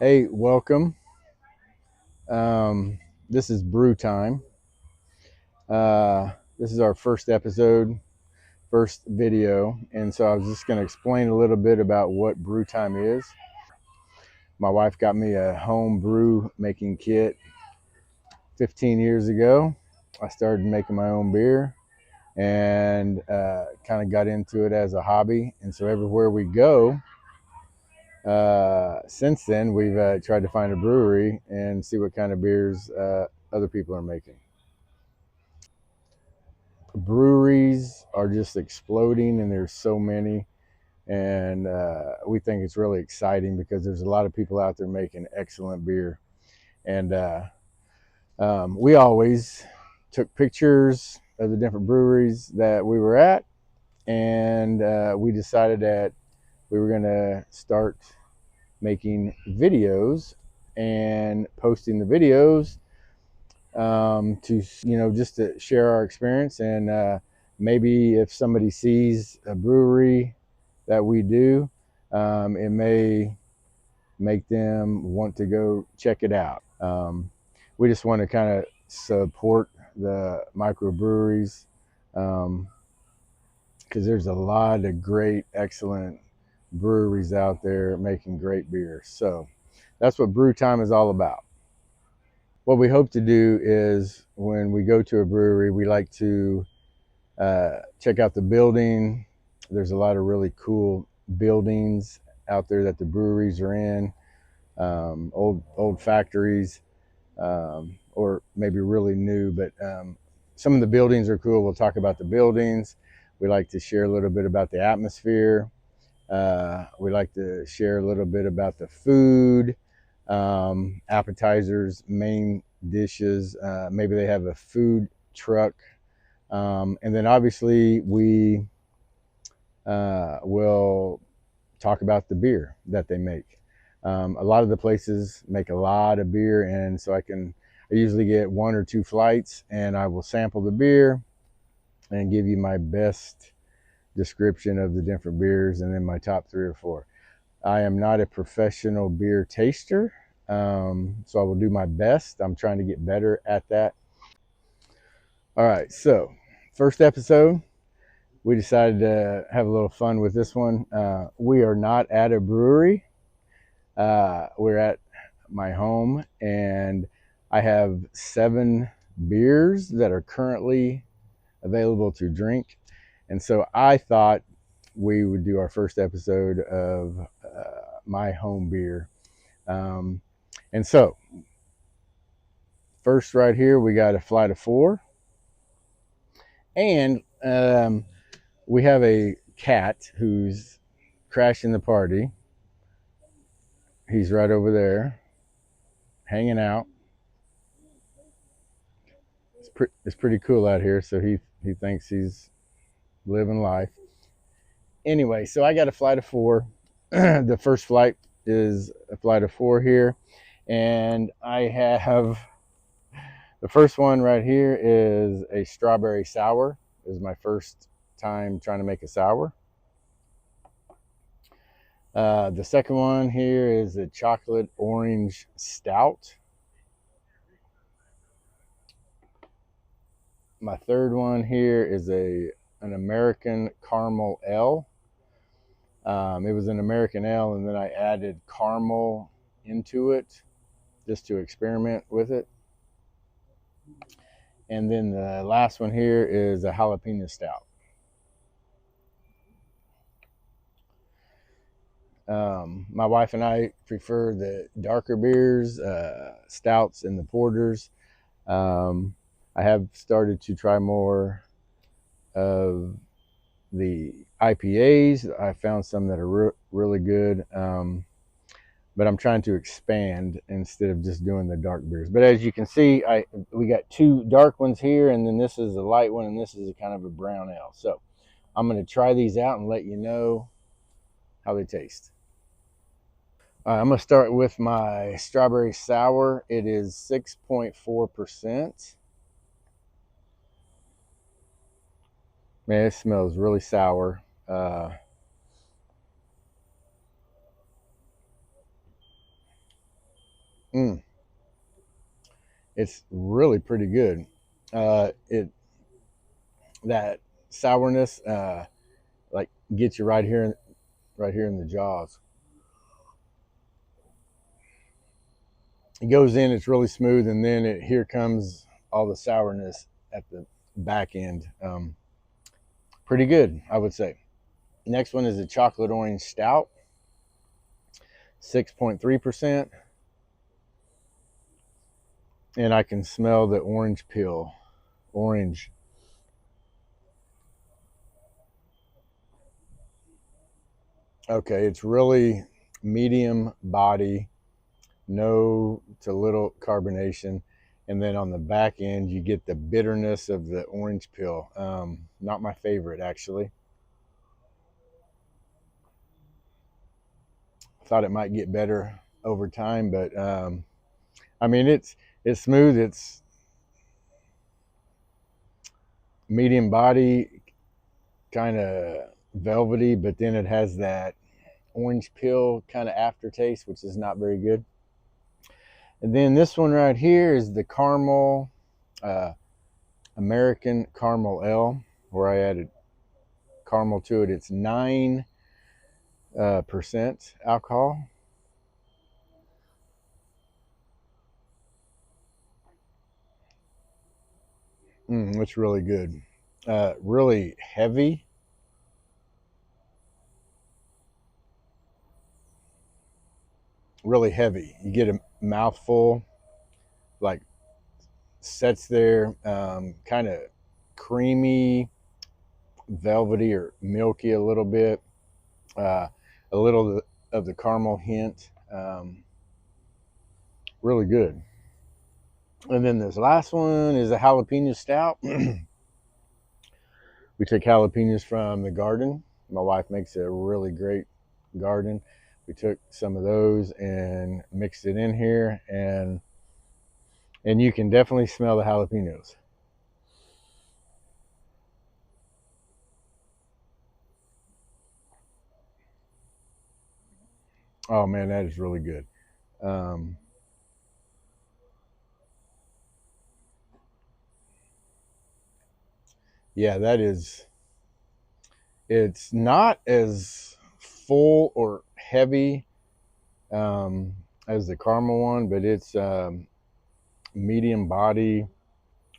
Hey, welcome. Um, this is Brew Time. This is our first episode, first video, and so I was just going to explain a little bit about what Brew Time is. My wife got me a home brew making kit 15 years ago. I started making my own beer and kind of got into it as a hobby. And so everywhere we go, since then, we've tried to find a brewery and see what kind of beers other people are making. Breweries are just exploding, and there's so many. And we think it's really exciting because there's a lot of people out there making excellent beer. And we always took pictures of the different breweries that we were at, and we decided that we were going to start making videos and posting the videos to just to share our experience. And maybe if somebody sees a brewery that we do, it may make them want to go check it out. We just want to kind of support the microbreweries because there's a lot of great, excellent breweries out there making great beer. So that's what Brew Time is all about. What we hope to do is when we go to a brewery, we like to check out the building. There's a lot of really cool buildings out there that the breweries are in, old factories, or maybe really new. But some of the buildings are cool. We'll talk about the buildings. We like to share a little bit about the atmosphere. We like to share a little bit about the food, appetizers, main dishes. Maybe they have a food truck. And then obviously we will talk about the beer that they make. A lot of the places make a lot of beer, and so I usually get one or two flights, and I will sample the beer and give you my best description of the different beers, and then my top three or four. I am not a professional beer taster, so I will do my best. I'm trying to get better at that. All right, so first episode, we decided to have a little fun with this one. We are not at a brewery. We're at my home, and I have 7 beers that are currently available to drink. And so I thought we would do our first episode of my home beer. And so, first, right here, we got a flight of 4. And we have a cat who's crashing the party. He's right over there, hanging out. It's pretty cool out here, so he thinks he's living life. Anyway, so I got a flight of 4. The first flight is a flight of 4 here, and I have the first one right here is a strawberry sour. This is my first time trying to make a sour. The second one here is a chocolate orange stout. My third one here is an American caramel ale. It was an American ale, and then I added caramel into it just to experiment with it. And then the last one here is a jalapeno stout. My wife and I prefer the darker beers, stouts, and the porters. I have started to try more of the IPAs. I found some that are really good, but I'm trying to expand instead of just doing the dark beers. But as you can see, we got 2 dark ones here, and then this is a light one, and this is a kind of a brown ale. So I'm going to try these out and let you know how they taste. I'm going to start with my strawberry sour. It is 6.4%. Man, it smells really sour. Mm, it's really pretty good. It that sourness like gets you right here in the jaws. It goes in, it's really smooth, and then here comes all the sourness at the back end. Pretty good, I would say. Next one is a chocolate orange stout, 6.3%, and I can smell the orange peel. Orange. Okay, it's really medium body, no to little carbonation. And then on the back end, you get the bitterness of the orange peel. Not my favorite, actually. Thought it might get better over time, but I mean, it's smooth. It's medium body, kind of velvety, but then it has that orange peel kind of aftertaste, which is not very good. And then this one right here is the caramel, uh, American Caramel Ale, where I added caramel to it. It's 9% alcohol. It's really good. Really heavy, really heavy. You get a mouthful, like sets there, kind of creamy, velvety or milky a little bit. Uh, a little of the caramel hint. Really good. And then this last one is a jalapeno stout. We took jalapenos from the garden. My wife makes a really great garden. We took some of those and mixed it in here, and you can definitely smell the jalapenos. Oh man, that is really good. Um, yeah, that is. It's not as full or heavy um, as the caramel one, but it's medium body,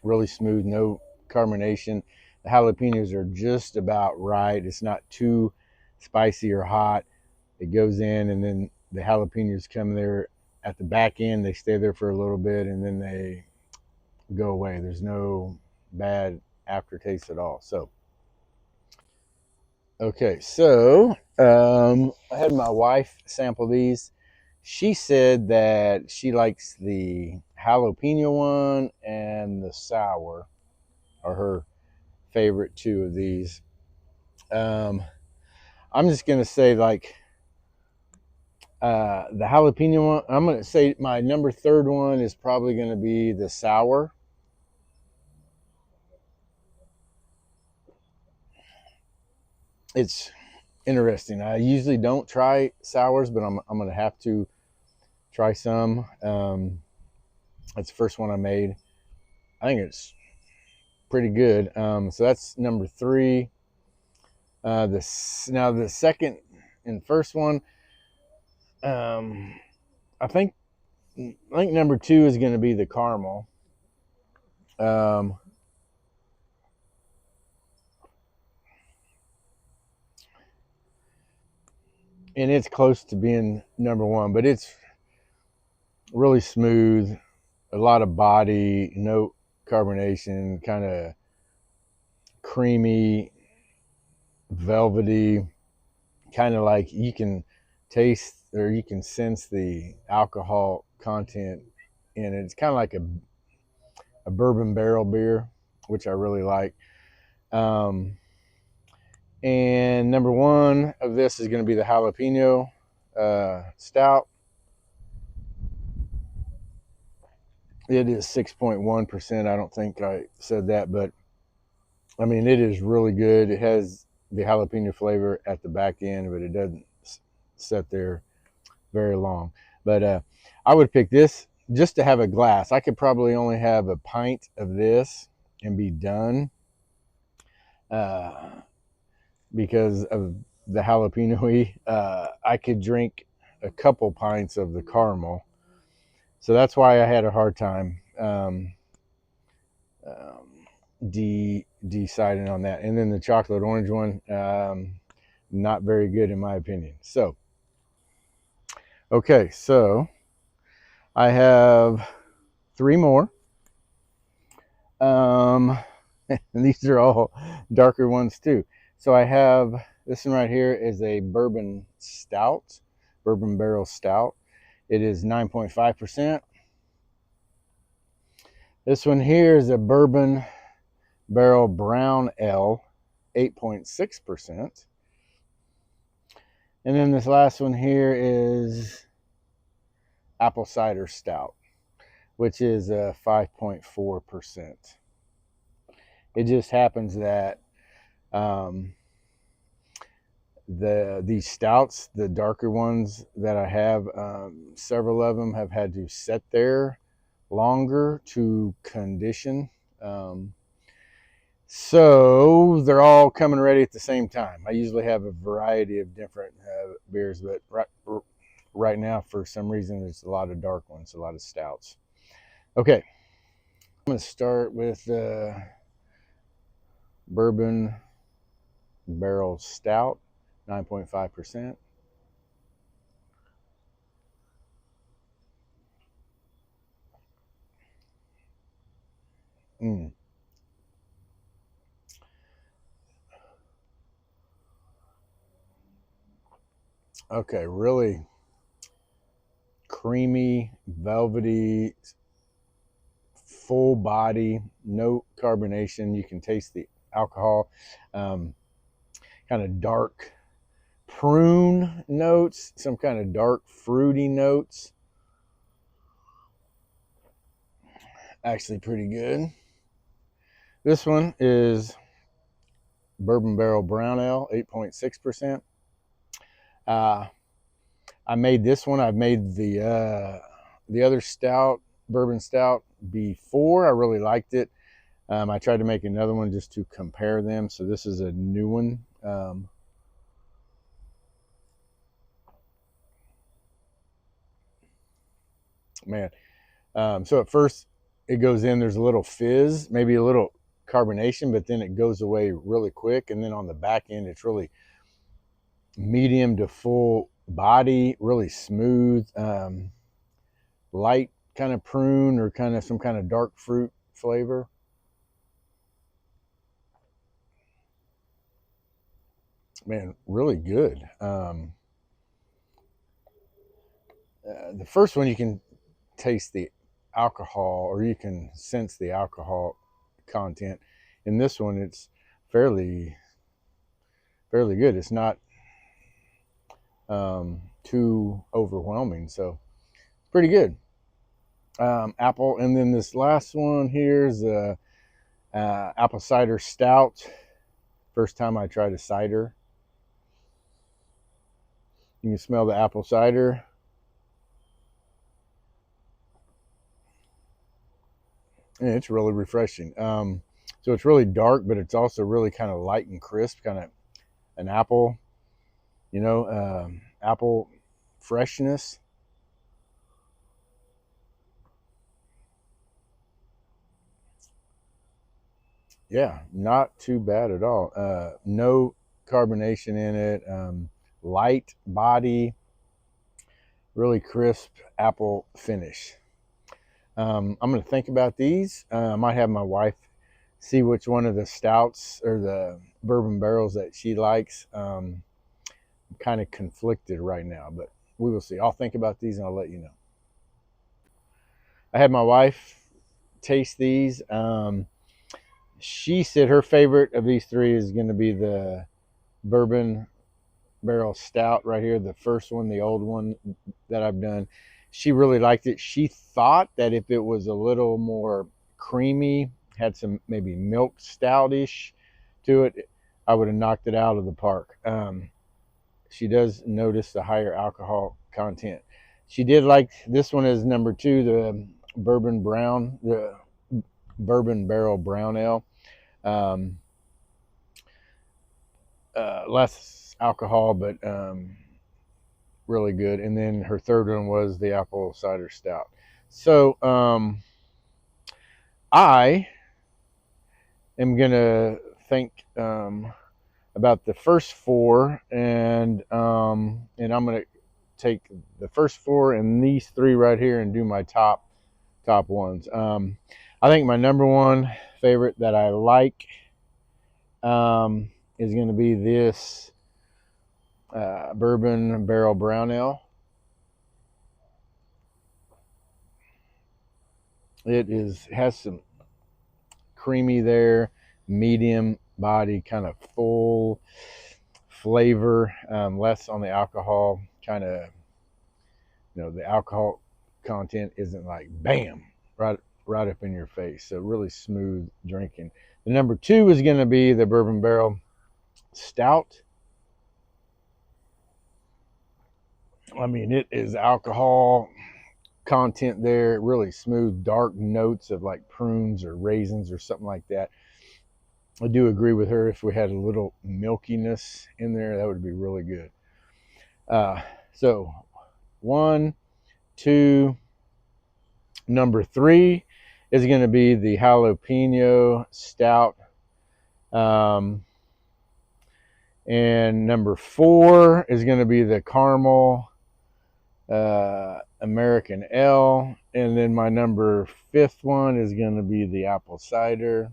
really smooth, no carbonation. The jalapenos are just about right. It's not too spicy or hot. It goes in, and then the jalapenos come there at the back end. They stay there for a little bit, and then they go away. There's no bad aftertaste at all. So, okay, so I had my wife sample these. She said that she likes the jalapeno one and the sour are her favorite two of these. Um, I'm just gonna say like the jalapeno one. I'm gonna say my number third one is probably gonna be the sour. It's interesting. I usually don't try sours, but I'm gonna have to try some. That's the first one I made. I think it's pretty good. So that's number three. Now the second and first one. Um, I think number two is going to be the caramel. Um, and it's close to being number one, but it's really smooth, a lot of body, no carbonation, kind of creamy, velvety, kind of like you can taste or you can sense the alcohol content in it. It's kind of like a bourbon barrel beer, which I really like. Um, and number one of this is going to be the jalapeno stout. It is 6.1%. I don't think I said that, but I mean, it is really good. It has the jalapeno flavor at the back end, but it doesn't sit there very long. But I would pick this just to have a glass. I could probably only have a pint of this and be done, uh, because of the jalapeno-y. I could drink a couple pints of the caramel. So that's why I had a hard time deciding on that. And then the chocolate orange one, not very good in my opinion. So, okay, so I have three more. And these are all darker ones too. So I have this one right here is a bourbon stout, bourbon barrel stout. It is 9.5%. This one here is a bourbon barrel brown ale, 8.6%. And then this last one here is apple cider stout, which is 5.4%. It just happens that these stouts, the darker ones that I have, several of them have had to set there longer to condition. So they're all coming ready at the same time. I usually have a variety of different beers, but right now, for some reason, there's a lot of dark ones, a lot of stouts. Okay, I'm going to start with bourbon barrel stout, 9.5%. Okay, really creamy, velvety, full body, no carbonation. You can taste the alcohol. Kind of dark prune notes, some kind of dark fruity notes. Actually pretty good. This one is bourbon barrel brown ale, 8.6%. I made this one. I've made the other stout, bourbon stout, before. I really liked it. I tried to make another one just to compare them. So this is a new one. Man, so at first it goes in, there's a little fizz, maybe a little carbonation, but then it goes away really quick. And then on the back end, it's really medium to full body, really smooth, light kind of prune or kind of some kind of dark fruit flavor. Man, really good. The first one, you can taste the alcohol, or you can sense the alcohol content. In this one, it's fairly good. It's not too overwhelming, so pretty good. Apple, and then this last one here is a apple cider stout. First time I tried a cider. You can smell the apple cider. And it's really refreshing. So it's really dark, but it's also really kind of light and crisp, kind of an apple, apple freshness. Yeah, not too bad at all. No carbonation in it. Light body, really crisp apple finish. I'm going to think about these. I might have my wife see which one of the stouts or the bourbon barrels that she likes. I'm kind of conflicted right now, but we will see. I'll think about these and I'll let you know. I had my wife taste these. She said her favorite of these three is going to be the bourbon barrel stout right here, the first one, the old one that I've done. She really liked it. She thought that if it was a little more creamy, had some maybe milk stoutish to it, I would have knocked it out of the park. She does notice the higher alcohol content. She did like this one is number 2, the the bourbon barrel brown ale. Um, Less alcohol, but really good. And then her third one was the apple cider stout. So I am gonna think about the first 4, and I'm gonna take the first 4 and these 3 right here and do my top ones. I think my number 1 favorite that I like is going to be this bourbon barrel brown ale. It has some creamy there, medium body, kind of full flavor, less on the alcohol. Kind of, the alcohol content isn't like bam right up in your face. So really smooth drinking. The number 2 is going to be the bourbon barrel stout. I mean, it is alcohol content there, really smooth, dark notes of like prunes or raisins or something like that. I do agree with her. If we had a little milkiness in there, that would be really good. So 1, 2, number 3 is going to be the jalapeno stout. And number 4 is going to be the caramel American Ale. And then my number 5th one is going to be the apple cider.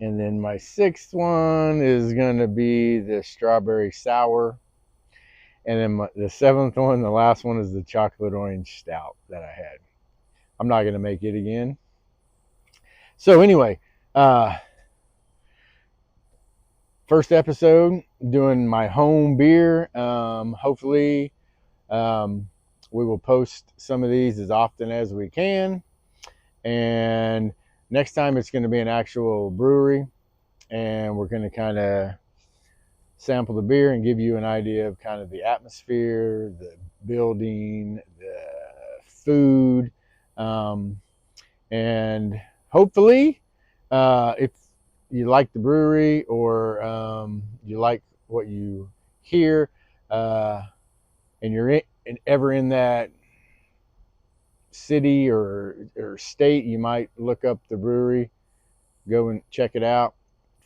And then my 6th one is going to be the strawberry sour. And then the 7th one, the last one, is the chocolate orange stout that I had. I'm not going to make it again. So anyway, first episode doing my home beer. Hopefully we will post some of these as often as we can. And next time it's going to be an actual brewery, and we're going to kind of sample the beer and give you an idea of kind of the atmosphere, the building, the food, and hopefully if you like the brewery, or you like what you hear, and you're ever in that city or state, you might look up the brewery, go and check it out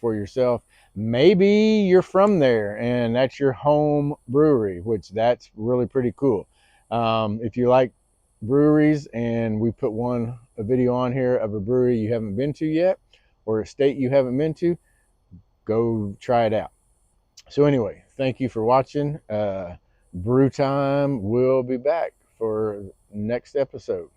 for yourself. Maybe you're from there and that's your home brewery, which that's really pretty cool. If you like breweries, and we put a video on here of a brewery you haven't been to yet, or a state you haven't been to, go try it out. So anyway, thank you for watching. Brew Time will be back for next episode.